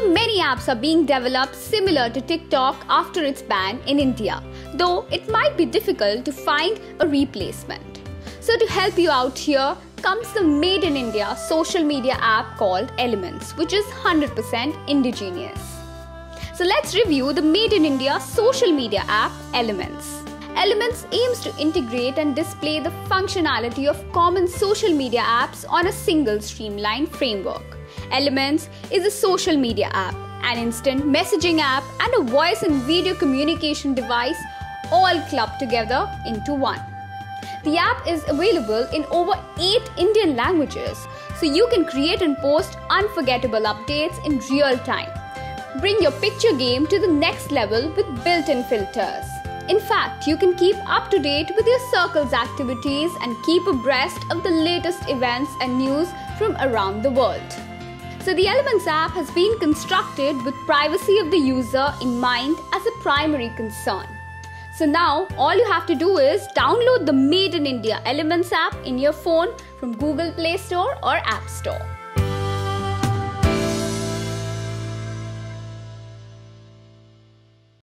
So many apps are being developed similar to TikTok after its ban in India, though it might be difficult to find a replacement. So to help you out here comes the Made in India social media app called Elements, which is 100% indigenous. So let's review the Made in India social media app Elements. Elements aims to integrate and display the functionality of common social media apps on a single streamlined framework. Elements is a social media app, an instant messaging app, and a voice and video communication device all clubbed together into one. The app is available in over 8 Indian languages, so you can create and post unforgettable updates in real time. Bring your picture game to the next level with built-in filters. In fact, you can keep up to date with your circle's activities and keep abreast of the latest events and news from around the world. So the Elements app has been constructed with privacy of the user in mind as a primary concern. So now all you have to do is download the Made in India Elements app in your phone from Google Play Store or App Store.